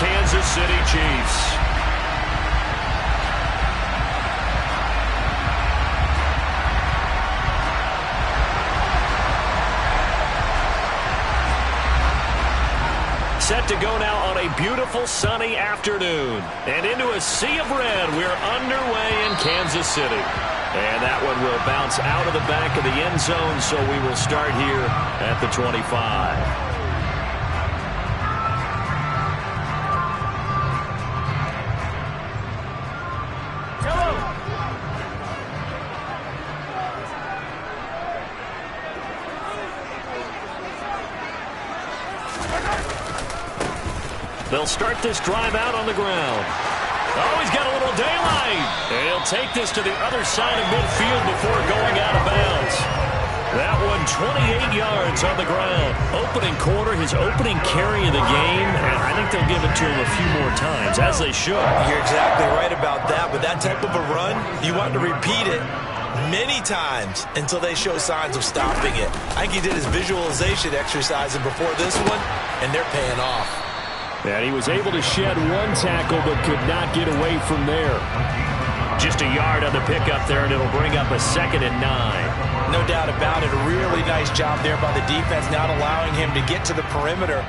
Kansas City Chiefs. Set to go now on a beautiful sunny afternoon. And into a sea of red, we're underway in Kansas City. And that one will bounce out of the back of the end zone, so we will start here at the 25. They'll start this drive out on the ground. Oh, he's got a little daylight. And he'll take this to the other side of midfield before going out of bounds. That one 28 yards on the ground. Opening quarter, his opening carry of the game, and I think they'll give it to him a few more times, as they should. You're exactly right about that. With that type of a run, you want to repeat it many times until they show signs of stopping it. I think he did his visualization exercising before this one, and they're paying off. And he was able to shed one tackle but could not get away from there. Just a yard on the pickup there, and it'll bring up a 2nd and 9. No doubt about it. A really nice job there by the defense, not allowing him to get to the perimeter.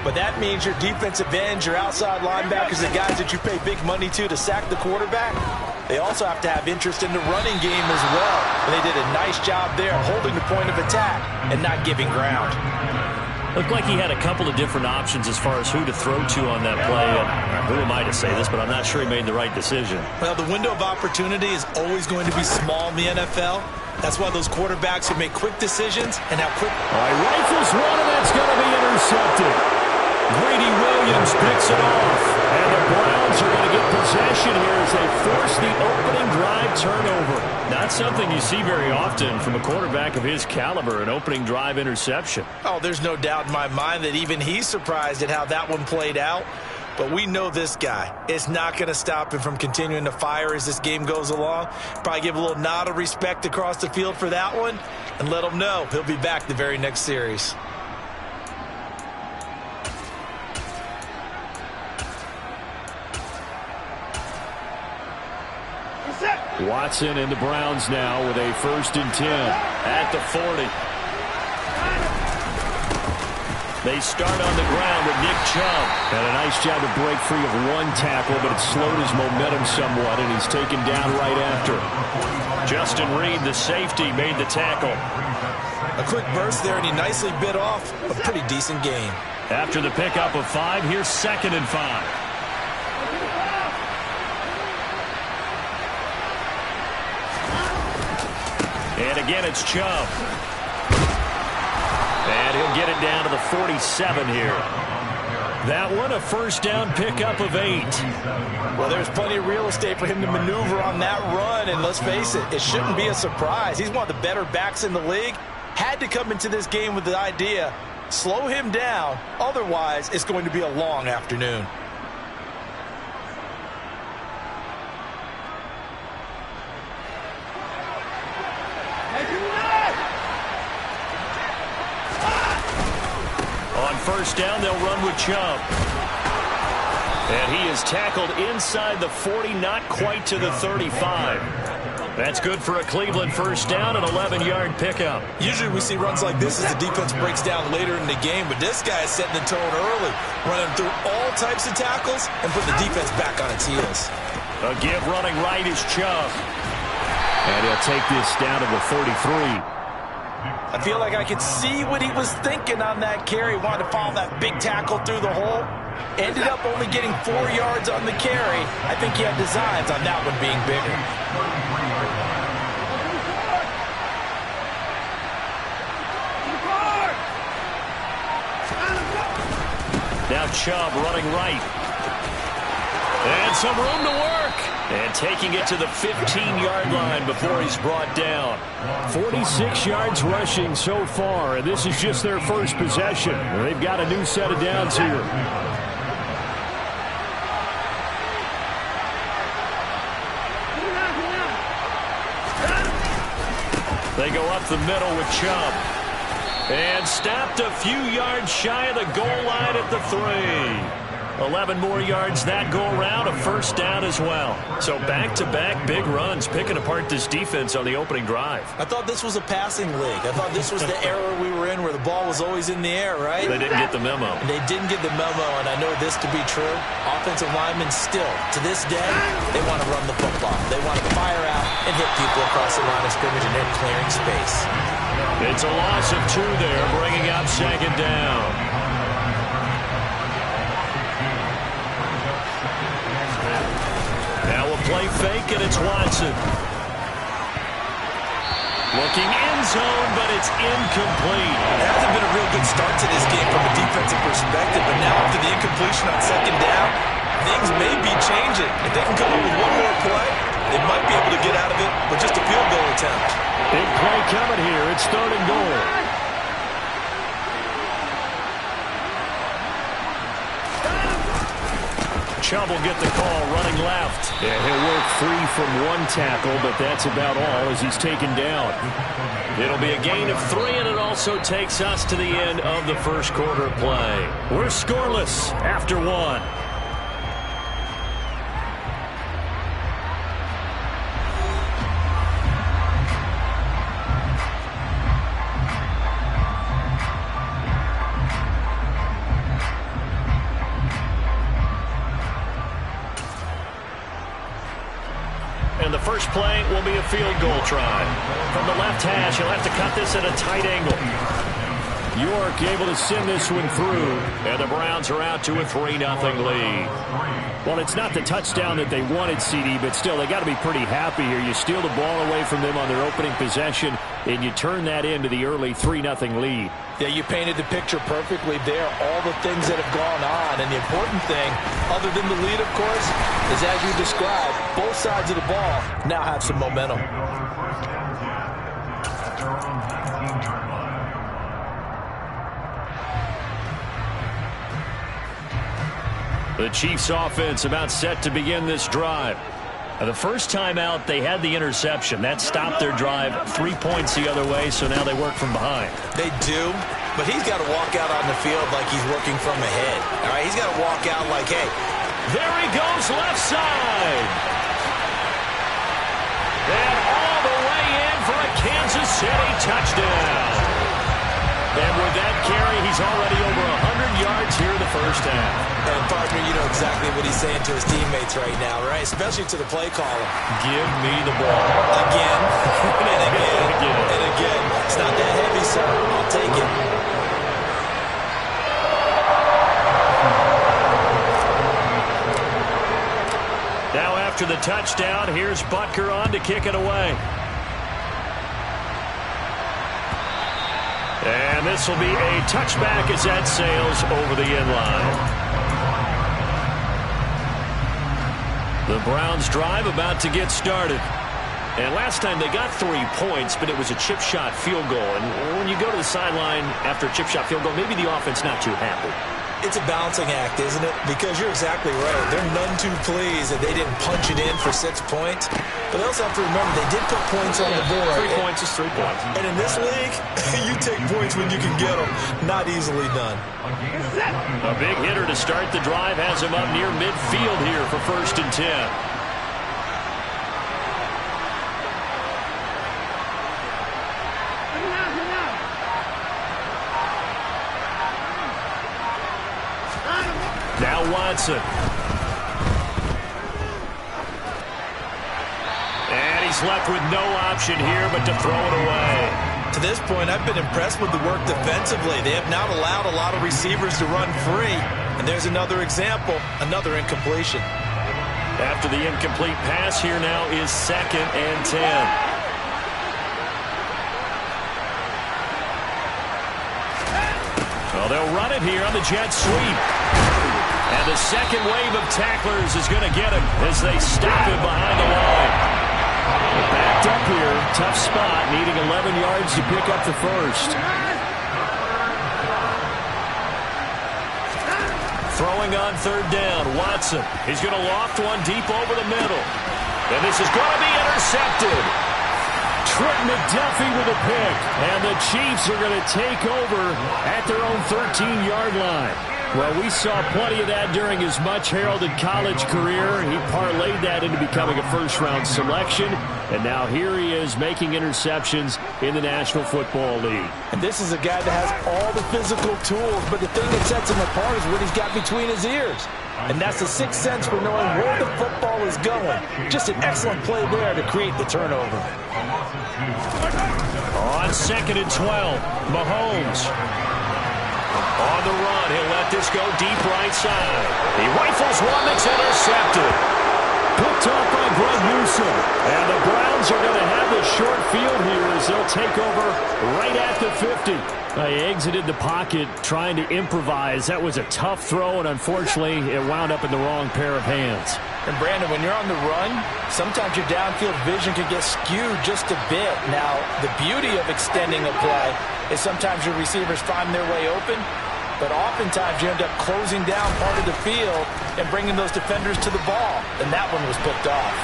But that means your defensive ends, your outside linebackers, the guys that you pay big money to sack the quarterback, they also have to have interest in the running game as well. And they did a nice job there holding the point of attack and not giving ground. Looked like he had a couple of different options as far as who to throw to on that play. And who am I to say this, but I'm not sure he made the right decision. Well, the window of opportunity is always going to be small in the NFL. That's why those quarterbacks who make quick decisions and have quick... All right, rifles one, and that's going to be intercepted. Greedy Williams picks it off. And the Browns are going to get possession here as they force the opening drive turnover. Not something you see very often from a quarterback of his caliber, an opening drive interception. Oh, there's no doubt in my mind that even he's surprised at how that one played out. But we know this guy. It's not going to stop him from continuing to fire as this game goes along. Probably give a little nod of respect across the field for that one and let him know he'll be back the very next series. Watson and the Browns now with a 1st and 10 at the 40. They start on the ground with Nick Chubb. And a nice job to break free of one tackle, but it slowed his momentum somewhat, and he's taken down right after. Justin Reed, the safety, made the tackle. A quick burst there, and he nicely bit off a pretty decent gain. After the pickup of 5, here's 2nd and 5. And again, it's Chubb. And he'll get it down to the 47 here. That one, a 1st down pickup of 8. Well, there's plenty of real estate for him to maneuver on that run. And let's face it, it shouldn't be a surprise. He's one of the better backs in the league. Had to come into this game with the idea, slow him down. Otherwise, it's going to be a long afternoon. On 1st down, they'll run with Chubb. And he is tackled inside the 40, not quite to the 35. That's good for a Cleveland 1st down, an 11-yard pickup. Usually we see runs like this as the defense breaks down later in the game, but this guy is setting the tone early, running through all types of tackles and putting the defense back on its heels. A give running right is Chubb. And he'll take this down to the 33. I feel like I could see what he was thinking on that carry. Wanted to follow that big tackle through the hole. Ended up only getting 4 yards on the carry. I think he had designs on that one being bigger. Now Chubb running right. And some room to work. And taking it to the 15-yard line before he's brought down. 46 yards rushing so far, and this is just their first possession. They've got a new set of downs here. They go up the middle with Chubb. And stopped a few yards shy of the goal line at the 3. 11 more yards that go around, a first down as well. So back-to-back big runs, picking apart this defense on the opening drive. I thought this was a passing league. I thought this was the era we were in where the ball was always in the air, right? They didn't get the memo. They didn't get the memo, and I know this to be true. Offensive linemen still, to this day, they want to run the football. They want to fire out and hit people across the line of scrimmage and then clearing space. It's a loss of 2 there, bringing up second down. Now a play fake, and it's Watson. Looking end zone, but it's incomplete. It hasn't been a real good start to this game from a defensive perspective, but now after the incompletion on second down, things may be changing. If they can come up with one more play, they might be able to get out of it with just a field goal attempt. Big play coming here. It's 3rd and goal. Chubb will get the call running left. Yeah, he'll work free from 1 tackle, but that's about all as he's taken down. It'll be a gain of 3, and it also takes us to the end of the first quarter play. We're scoreless after 1. And the first play will be a field goal try. From the left hash, he'll have to cut this at a tight angle. York able to send this one through. And the Browns are out to a 3-0 lead. Well, it's not the touchdown that they wanted, CD, but still, they got to be pretty happy here. You steal the ball away from them on their opening possession, and you turn that into the early 3-0 lead. Yeah, you painted the picture perfectly there, all the things that have gone on. And the important thing, other than the lead, of course, is as you described, both sides of the ball now have some momentum. The Chiefs offense about set to begin this drive. The first time out, they had the interception. That stopped their drive 3 points the other way, so now they work from behind. They do, but he's got to walk out on the field like he's working from ahead. All right, he's got to walk out like, hey. There he goes, left side. And all the way in for a Kansas City touchdown. And with that carry, he's already over 100 yards here in the first half. And, partner, you know exactly what he's saying to his teammates right now, right? Especially to the play caller. Give me the ball. Again, and again, and again. It's not that heavy, sir. I'll take it. Now after the touchdown, here's Butker on to kick it away. And this will be a touchback as that sails over the end line. The Browns drive about to get started. And last time they got 3 points, but it was a chip shot field goal. And when you go to the sideline after a chip shot field goal, maybe the offense not too happy. It's a balancing act, isn't it? Because you're exactly right. They're none too pleased that they didn't punch it in for 6 points. But they also have to remember they did put points on the board. 3 points is 3 points. And in this league, you take points when you can get them. Not easily done. A big hitter to start the drive has him up near midfield here for 1st and 10. Now Watson. And he's left with no option here but to throw it away. To this point, I've been impressed with the work defensively. They have not allowed a lot of receivers to run free. And there's another example, another incompletion. After the incomplete pass, here now is 2nd and 10. Well, they'll run it here on the jet sweep. And the second wave of tacklers is going to get him as they stop him behind the line. Backed up here, tough spot, needing 11 yards to pick up the first. Throwing on 3rd down, Watson. He's going to loft one deep over the middle. And this is going to be intercepted. Trent McDuffie with a pick. And the Chiefs are going to take over at their own 13-yard line. Well, we saw plenty of that during his much-heralded college career. He parlayed that into becoming a first-round selection, and now here he is making interceptions in the National Football League. And this is a guy that has all the physical tools, but the thing that sets him apart is what he's got between his ears. And that's the sixth sense for knowing where the football is going. Just an excellent play there to create the turnover. On 2nd and 12, Mahomes. On the run, he'll let this go deep right side. He rifles one that's intercepted. Picked off by Greg Newsome. And the Browns are going to have the short field here as they'll take over right at the 50. He exited the pocket trying to improvise. That was a tough throw, and unfortunately, it wound up in the wrong pair of hands. And Brandon, when you're on the run, sometimes your downfield vision can get skewed just a bit. Now, the beauty of extending a play is sometimes your receivers find their way open, but oftentimes you end up closing down part of the field and bringing those defenders to the ball. And that one was picked off.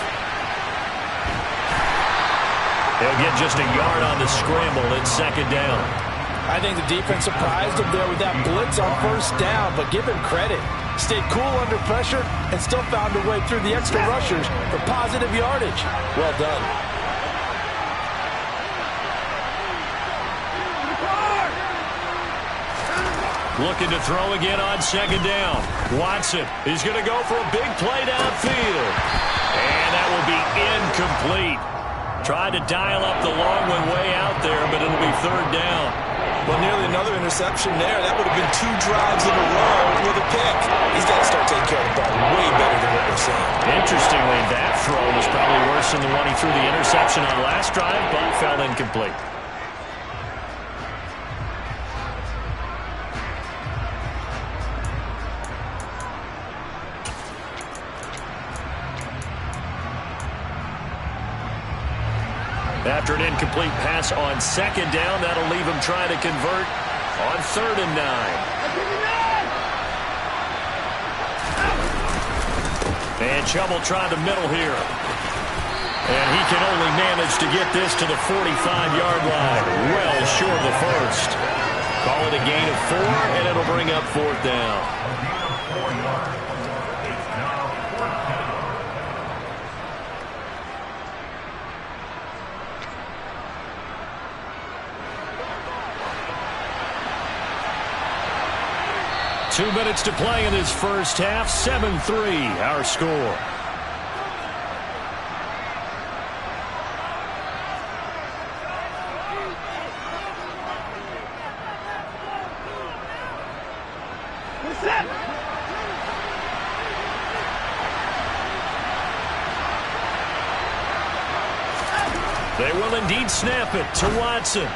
They'll get just a yard on the scramble at 2nd down. I think the defense surprised him there with that blitz on 1st down, but give him credit. Stayed cool under pressure and still found a way through the extra rushers for positive yardage. Well done. Looking to throw again on 2nd down. Watson is going to go for a big play downfield. And that will be incomplete. Tried to dial up the long one way out there, but it'll be 3rd down. Well, nearly another interception there. That would have been 2 drives in a row with a pick. He's got to start taking care of the ball way better than what we're seeing. Interestingly, that throw was probably worse than the one he threw the interception on last drive, but fell incomplete. After an incomplete pass on 2nd down, that'll leave him trying to convert on 3rd and 9. And Chubb will try the middle here. And he can only manage to get this to the 45-yard line. Well short of the first. Call it a gain of 4, and it'll bring up 4th down. Two minutes to play in this first half. 7-3, our score. They will indeed snap it to Watson.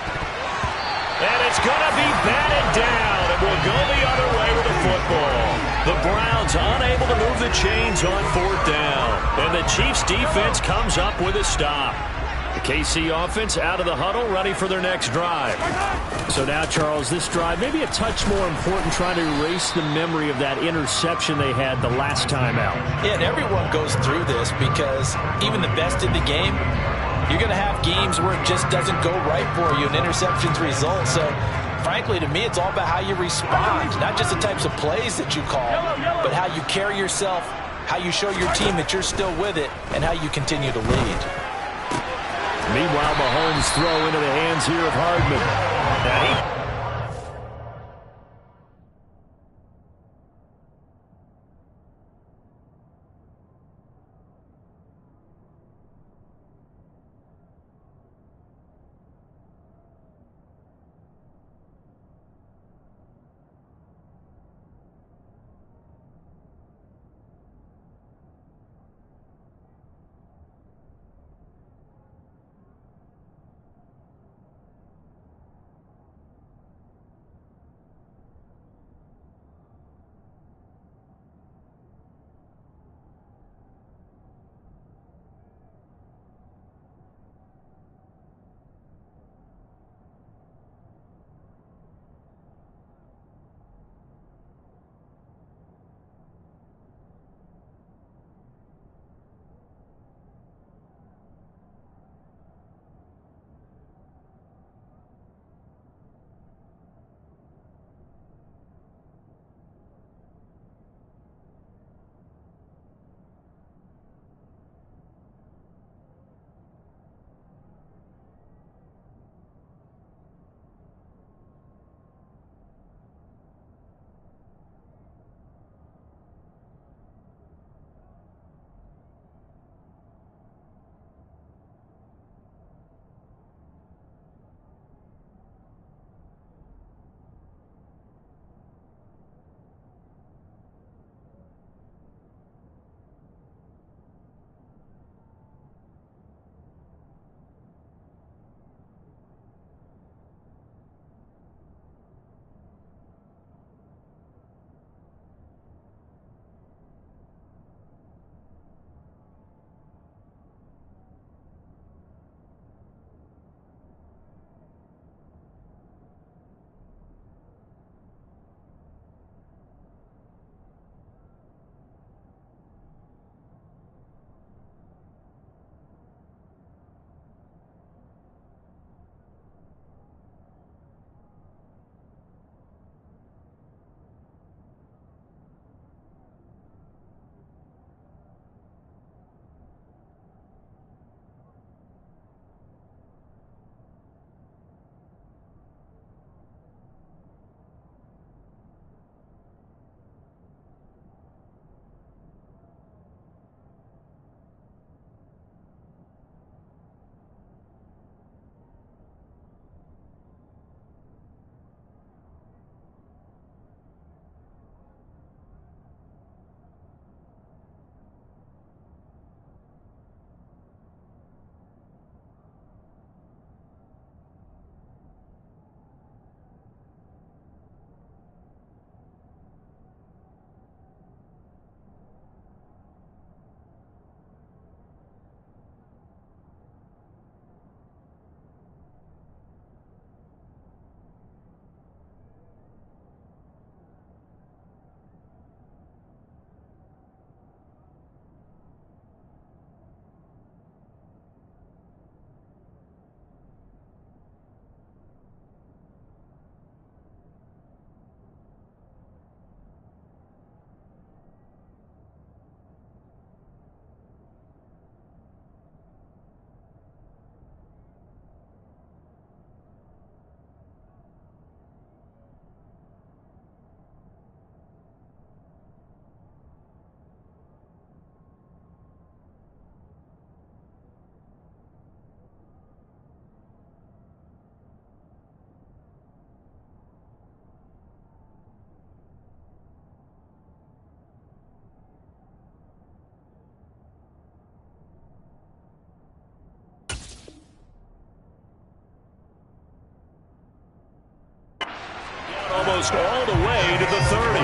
And it's going to be batted down. It will go the other way with the football. The Browns unable to move the chains on 4th down. And the Chiefs defense comes up with a stop. The KC offense out of the huddle, ready for their next drive. So now, Charles, this drive may be a touch more important, trying to erase the memory of that interception they had the last time out. Yeah, and everyone goes through this because even the best in the game, you're going to have games where it just doesn't go right for you and interceptions result. So, frankly, to me, it's all about how you respond. Not just the types of plays that you call, but how you carry yourself, how you show your team that you're still with it, and how you continue to lead. Meanwhile, Mahomes throw into the hands here of Hardman. Now almost all the way to the 30.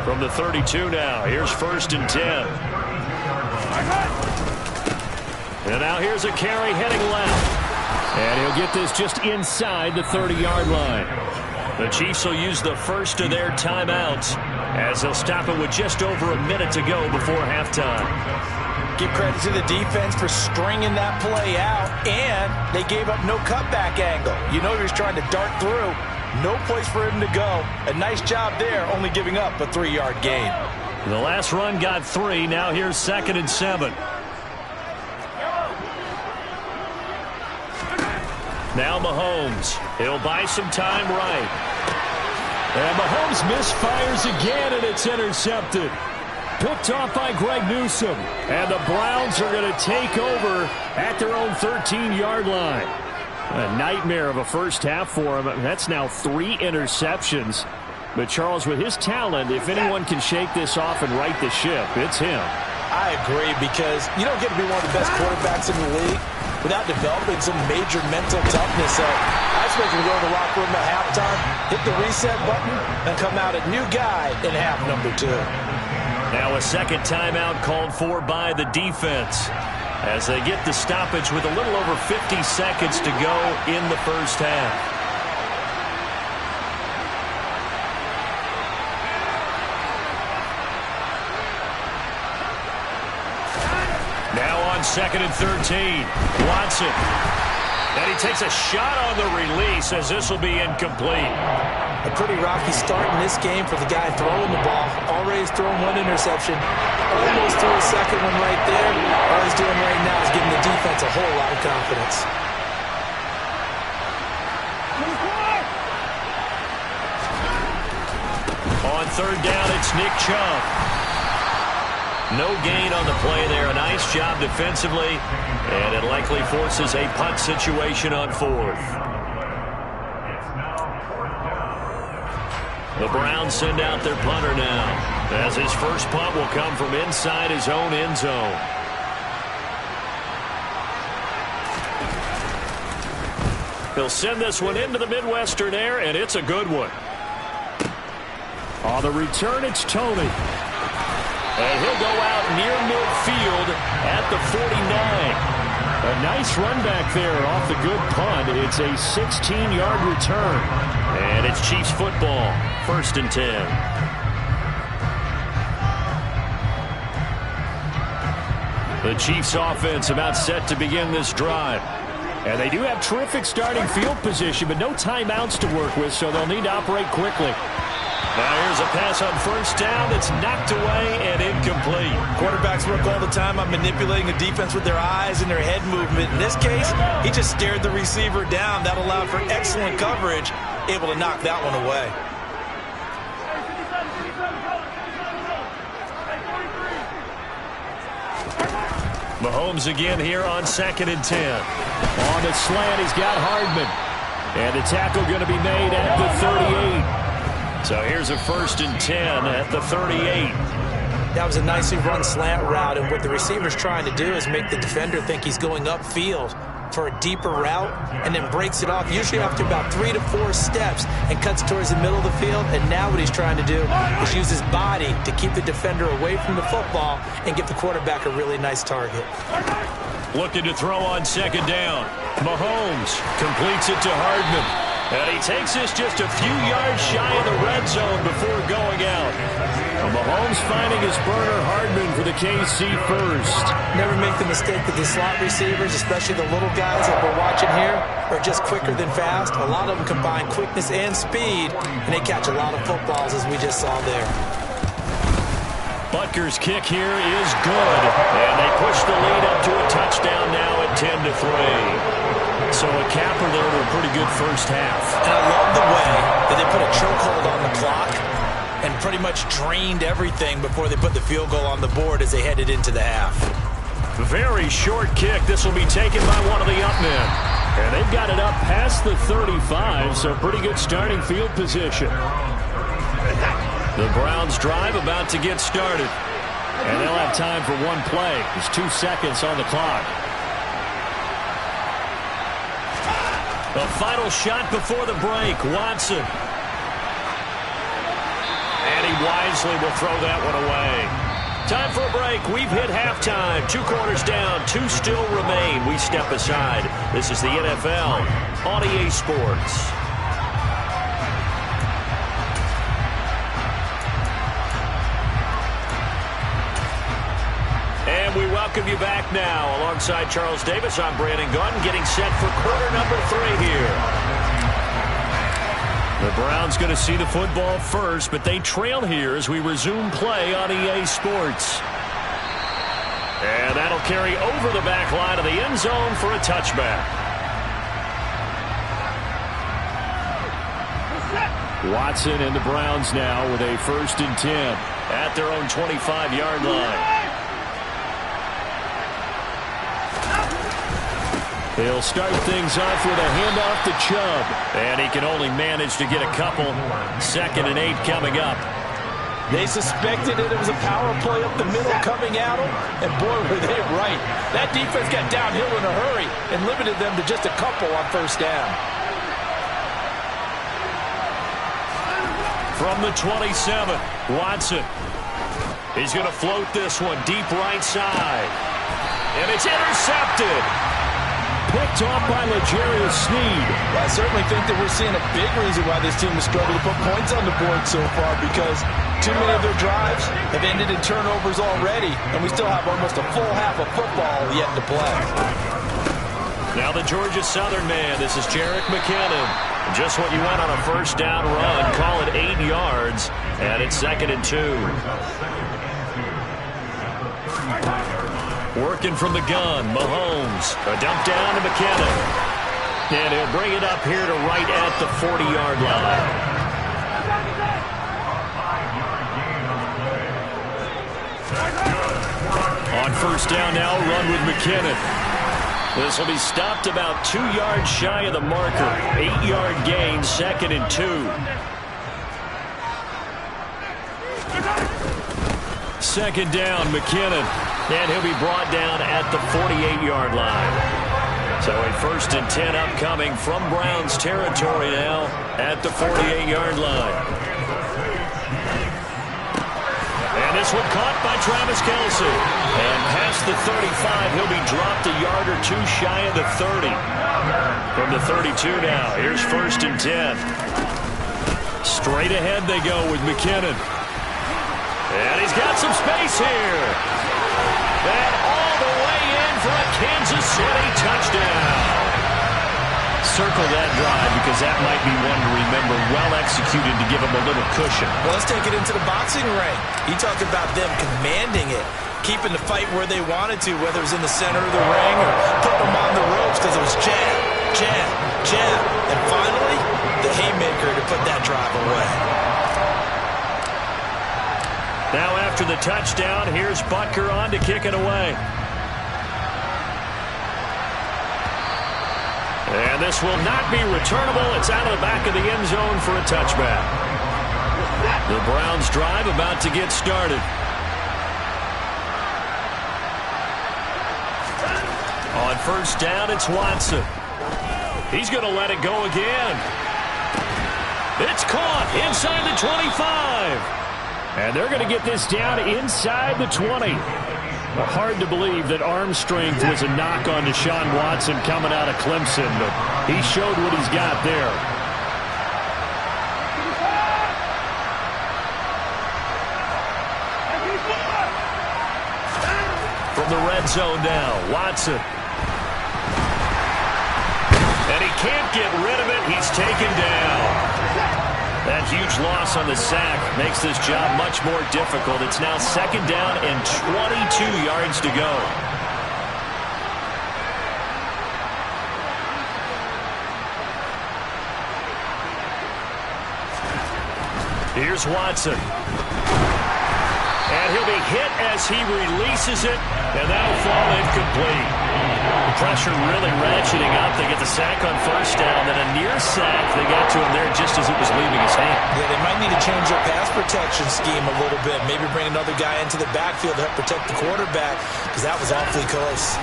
From the 32 now, here's 1st and 10. And now here's a carry heading left. And he'll get this just inside the 30-yard line. The Chiefs will use the first of their timeouts as they'll stop it with just over a minute to go before halftime. Give credit to the defense for stringing that play out, and they gave up no cutback angle. You know he was trying to dart through. No place for him to go. A nice job there, only giving up a 3-yard gain. The last run got 3. Now here's 2nd and 7. Now Mahomes. He'll buy some time right. And Mahomes misfires again, and it's intercepted. Picked off by Greg Newsome. And the Browns are going to take over at their own 13-yard line. A nightmare of a first half for him. That's now 3 interceptions. But Charles, with his talent, if anyone can shake this off and right the ship, it's him. I agree, because you don't get to be one of the best quarterbacks in the league without developing some major mental toughness. So I expect him to go in the locker room at halftime, hit the reset button, and come out a new guy in half number 2. Now a second timeout called for by the defense as they get the stoppage with a little over 50 seconds to go in the first half. Now on 2nd and 13, Watson. And he takes a shot on the release as this will be incomplete. A pretty rocky start in this game for the guy throwing the ball. Already has thrown 1 interception. Almost threw a second one right there. All he's doing right now is giving the defense a whole lot of confidence. On 3rd down, it's Nick Chubb. No gain on the play there. A nice job defensively. And it likely forces a punt situation on 4th. The Browns send out their punter now, as his first punt will come from inside his own end zone. He'll send this one into the Midwestern air, and it's a good one. On the return, it's Tony. And he'll go out near midfield at the 49. A nice run back there off the good punt. It's a 16-yard return. And it's Chiefs football, 1st and 10. The Chiefs offense about set to begin this drive. And they do have terrific starting field position, but no timeouts to work with, so they'll need to operate quickly. Now here's a pass on 1st down that's knocked away and incomplete. Quarterbacks work all the time on manipulating the defense with their eyes and their head movement. In this case, he just stared the receiver down. That allowed for excellent coverage, able to knock that one away. Mahomes again here on 2nd and 10. On the slant, he's got Hardman. And the tackle going to be made at the 38. So here's a 1st and 10 at the 38. That was a nicely run slant route, and what the receiver's trying to do is make the defender think he's going upfield for a deeper route, and then breaks it off, usually after about 3 to 4 steps, and cuts towards the middle of the field. And now what he's trying to do is use his body to keep the defender away from the football and give the quarterback a really nice target. Looking to throw on 2nd down. Mahomes completes it to Hardman. And he takes this just a few yards shy of the red zone before going out. And Mahomes finding his burner Hardman for the KC first. Never make the mistake that the slot receivers, especially the little guys that we're watching here, are just quicker than fast. A lot of them combine quickness and speed, and they catch a lot of footballs, as we just saw there. Butker's kick here is good. And they push the lead up to a touchdown now at 10-3. So a capper there to a pretty good first half. And I love the way that they put a chokehold on the clock and pretty much drained everything before they put the field goal on the board as they headed into the half. Very short kick. This will be taken by one of the up men. And they've got it up past the 35, so pretty good starting field position. The Browns drive about to get started. And they'll have time for one play. There's 2 seconds on the clock. A final shot before the break. Watson. And he wisely will throw that one away. Time for a break. We've hit halftime. 2 quarters down. 2 still remain. We step aside. This is the NFL on EA Sports. And we welcome you back now. Alongside Charles Davis, I'm Brandon Gaudin, getting set for quarter number 3 here. The Browns going to see the football first, but they trail here as we resume play on EA Sports. And that'll carry over the back line of the end zone for a touchback. Watson and the Browns now with a 1st and 10 at their own 25-yard line. He'll start things off with a handoff to Chubb. And he can only manage to get a couple. 2nd and 8 coming up. They suspected it was a power play up the middle coming at them. And boy, were they right. That defense got downhill in a hurry and limited them to just a couple on 1st down. From the 27, Watson. He's going to float this one deep right side. And it's intercepted. Picked off by L'Jarius Sneed. Well, I certainly think that we're seeing a big reason why this team has struggled to put points on the board so far, because too many of their drives have ended in turnovers already, and we still have almost a full half of football yet to play. Now the Georgia Southern man, this is Jerick McKinnon. Just what you want on a 1st down run, call it 8 yards, and it's 2nd and 2. Working from the gun, Mahomes. A dump down to McKinnon. And he'll bring it up here to right at the 40-yard line. On 1st down now, run with McKinnon. This will be stopped about 2 yards shy of the marker. 8-yard gain, 2nd and 2. 2nd down, McKinnon. And he'll be brought down at the 48-yard line. So a 1st and 10 upcoming from Browns territory now at the 48-yard line. And this one caught by Travis Kelce. And past the 35, he'll be dropped a yard or 2 shy of the 30. From the 32 now, here's 1st and 10. Straight ahead they go with McKinnon. And he's got some space here. And all the way in for a Kansas City touchdown. Circle that drive because that might be one to remember. Well executed to give him a little cushion. Well, let's take it into the boxing ring. You talked about them commanding it, keeping the fight where they wanted to, whether it was in the center of the ring or putting them on the ropes because it was jab, jab, jab. And finally, the haymaker to put that drive away. Now after the touchdown, here's Butker on to kick it away. And this will not be returnable. It's out of the back of the end zone for a touchback. The Browns drive about to get started. On 1st down, it's Watson. He's going to let it go again. It's caught inside the 25. And they're going to get this down inside the 20. Hard to believe that arm strength was a knock on Deshaun Watson coming out of Clemson, but he showed what he's got there. From the red zone now, Watson. And he can't get rid of it. He's taken down. That huge loss on the sack makes this job much more difficult. It's now 2nd down and 22 yards to go. Here's Watson. And he'll be hit as he releases it, and that'll fall incomplete. The pressure really ratcheting up. They get the sack on 1st down, then a near sack. They got to him there just as it was leaving his hand. Yeah, they might need to change their pass protection scheme a little bit. Maybe bring another guy into the backfield to help protect the quarterback, because that was awfully close.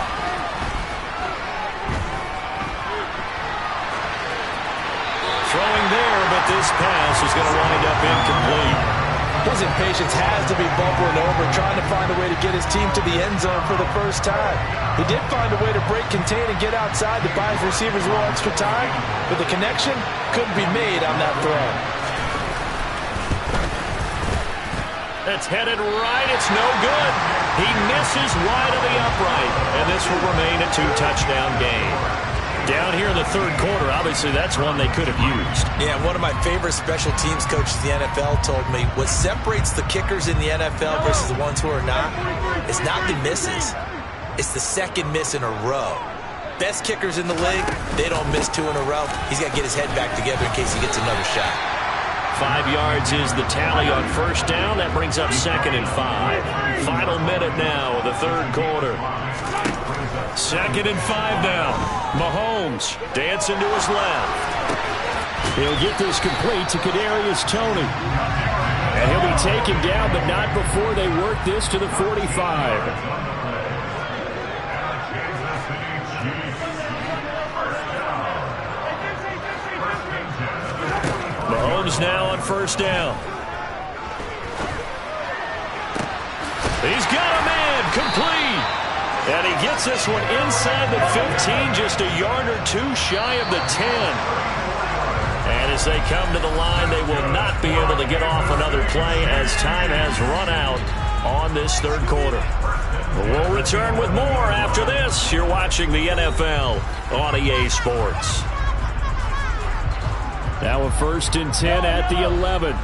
but this pass is going to wind up incomplete. His impatience has to be bubbling over, trying to find a way to get his team to the end zone for the first time. He did find a way to break, contain, and get outside to buy his receivers a little extra time, but the connection couldn't be made on that throw. It's headed right. It's no good. He misses wide of the upright, and this will remain a 2-touchdown game. Down here in the third quarter, obviously that's one they could have used. Yeah, one of my favorite special teams coaches in the NFL told me what separates the kickers in the NFL versus the ones who are not is not the misses. It's the second miss in a row. Best kickers in the league, they don't miss 2 in a row. He's got to get his head back together in case he gets another shot. 5 yards is the tally on first down. That brings up 2nd and 5. Final minute now of the third quarter. 2nd and 5 now. Mahomes dancing to his left. He'll get this complete to Kadarius Toney. And he'll be taken down, but not before they work this to the 45. Mahomes now on first down. He's got a man, complete. And he gets this one inside the 15, just a yard or 2 shy of the 10. And as they come to the line, they will not be able to get off another play as time has run out on this third quarter. We'll return with more after this. You're watching the NFL on EA Sports. Now a 1st and 10 at the 11.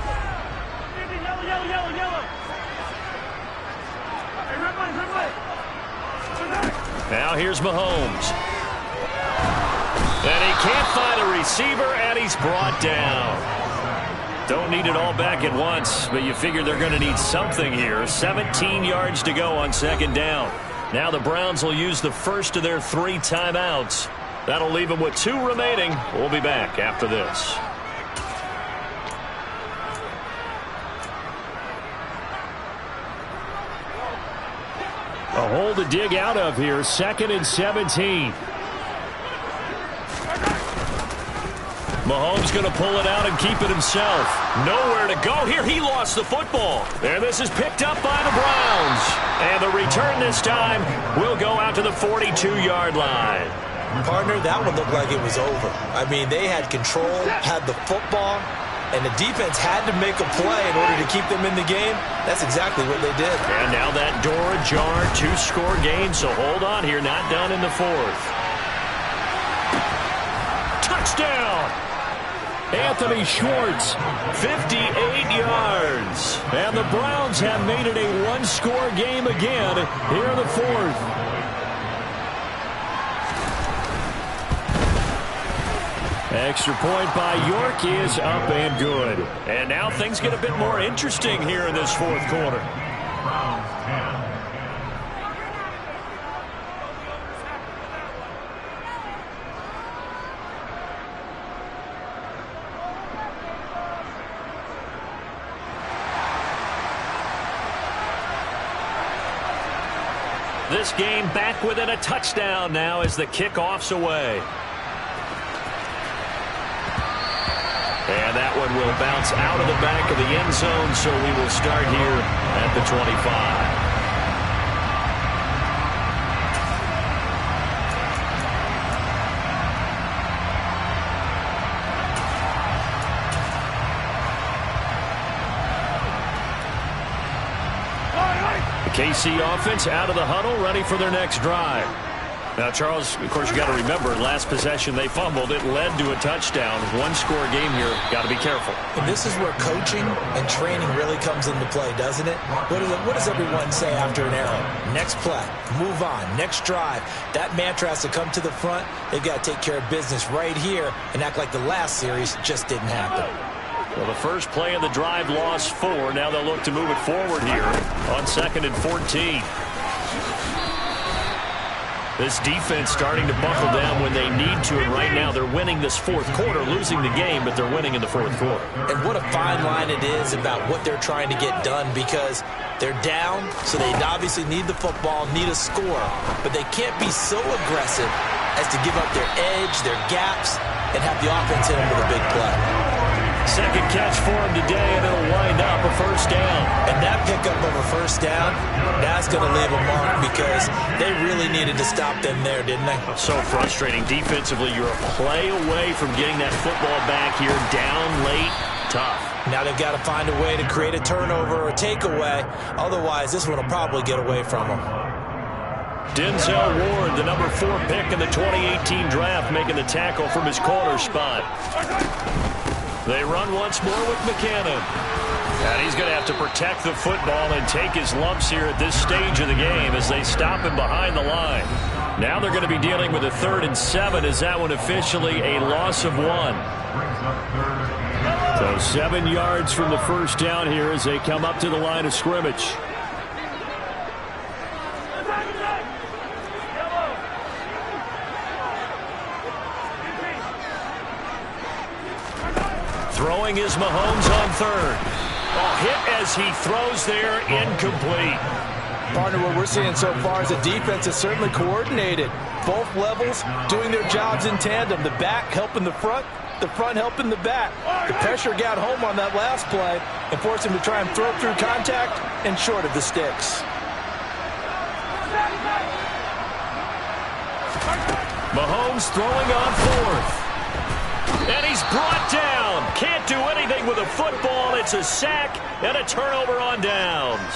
Now here's Mahomes. And he can't find a receiver, and he's brought down. Don't need it all back at once, but you figure they're going to need something here. 17 yards to go on 2nd down. Now the Browns will use the first of their 3 timeouts. That'll leave them with 2 remaining. We'll be back after this. A hole to dig out of here. 2nd and 17. Mahomes going to pull it out and keep it himself. Nowhere to go here. He lost the football. And this is picked up by the Browns. And the return this time will go out to the 42-yard line. Partner, that one looked like it was over. I mean, they had control, had the football, and the defense had to make a play in order to keep them in the game. That's exactly what they did. And now that door ajar, 2-score game, so hold on here, not done in the 4th. Touchdown! Anthony Schwartz, 58 yards. And the Browns have made it a 1-score game again here in the 4th. Extra point by York is up and good. And now things get a bit more interesting here in this 4th quarter. This game back within a touchdown now as the kickoff's away. And that one will bounce out of the back of the end zone, so we will start here at the 25. The KC offense out of the huddle, ready for their next drive. Now, Charles, of course, you got to remember, last possession they fumbled. It led to a touchdown. 1-score game here. Got to be careful. And this is where coaching and training really comes into play, doesn't it? What does everyone say after an error? Next play, move on, next drive. That mantra has to come to the front. They've got to take care of business right here and act like the last series just didn't happen. Well, the first play of the drive lost 4. Now they'll look to move it forward here on 2nd and 14. This defense starting to buckle down when they need to, and right now they're winning this 4th quarter, losing the game, but they're winning in the 4th quarter. And what a fine line it is about what they're trying to get done, because they're down, so they obviously need the football, need a score, but they can't be so aggressive as to give up their edge, their gaps, and have the offense hit them with a big play. Second catch for him today, and it'll wind up a first down. And that pickup of a first down, that's going to leave a mark because they really needed to stop them there, didn't they? So frustrating. Defensively, you're a play away from getting that football back here. Down late, tough. Now they've got to find a way to create a turnover or a takeaway. Otherwise, this one will probably get away from them. Denzel Ward, the number 4 pick in the 2018 draft, making the tackle from his corner spot. They run once more with McCannon. And he's going to have to protect the football and take his lumps here at this stage of the game as they stop him behind the line. Now they're going to be dealing with a 3rd and 7 as that one officially a loss of 1. So 7 yards from the first down here as they come up to the line of scrimmage. Throwing is Mahomes on 3rd. Hit as he throws there, incomplete. Partner, what we're seeing so far is the defense is certainly coordinated. Both levels doing their jobs in tandem. The back helping the front helping the back. The pressure got home on that last play and forced him to try and throw through contact and short of the sticks. Mahomes throwing on 4th. And he's brought down. Can't do anything with a football. It's a sack and a turnover on downs.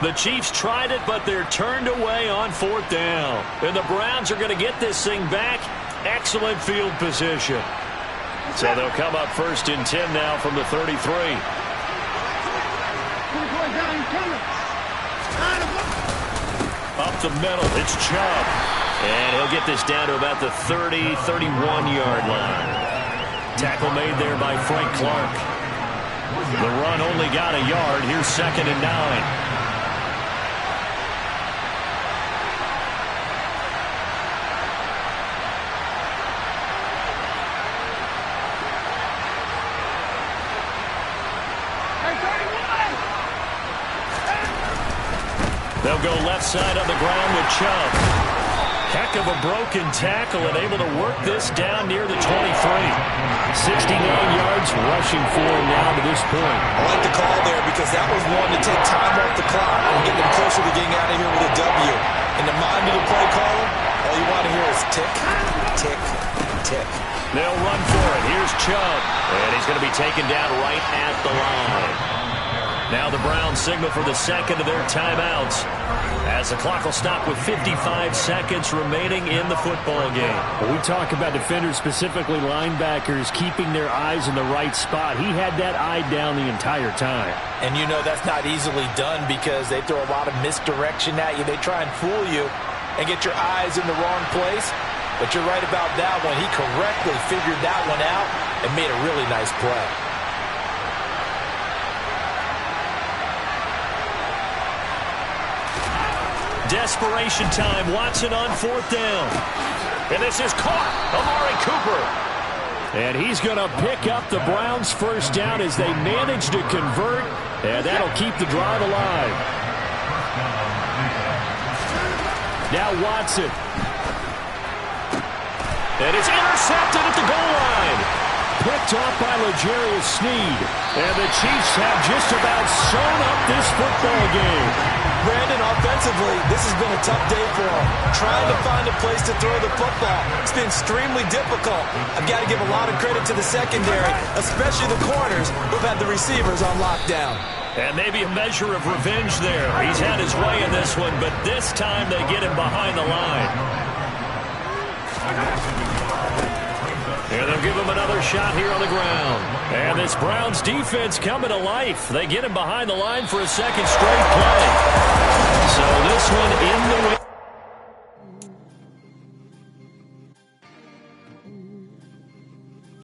The Chiefs tried it, but they're turned away on 4th down. And the Browns are going to get this thing back. Excellent field position. So they'll come up 1st and 10 now from the 33. Up the middle, it's Chubb. And he'll get this down to about the 30, 31-yard line. Tackle made there by Frank Clark. The run only got a yard. Here's 2nd and 9. They'll go left side of the ground with Chubb. Heck of a broken tackle and able to work this down near the 23. 69 yards rushing for him now to this point. I like the call there because that was one to take time off the clock and get them closer to getting out of here with a W. In the mind of the play caller, all you want to hear is tick, tick, tick. They'll run for it. Here's Chubb. And he's going to be taken down right at the line. Now the Browns signal for the 2nd of their timeouts as the clock will stop with 55 seconds remaining in the football game. We talk about defenders, specifically linebackers, keeping their eyes in the right spot. He had that eye down the entire time. And you know that's not easily done because they throw a lot of misdirection at you. They try and fool you and get your eyes in the wrong place. But you're right about that one. He correctly figured that one out and made a really nice play. Desperation time. Watson on 4th down. And this is caught. Amari Cooper. And he's going to pick up the Browns' first down as they manage to convert. And that'll keep the drive alive. Now Watson. And it's intercepted at the goal line. Picked off by L'Jarius Sneed. And the Chiefs have just about sewn up this football game. Brandon, offensively, this has been a tough day for him. Trying to find a place to throw the football. It's been extremely difficult. I've got to give a lot of credit to the secondary, especially the corners who've had the receivers on lockdown. And maybe a measure of revenge there. He's had his way in this one, but this time they get him behind the line. And they'll give him another shot here on the ground. And this Browns defense coming to life. They get him behind the line for a second straight play. So this one in the win.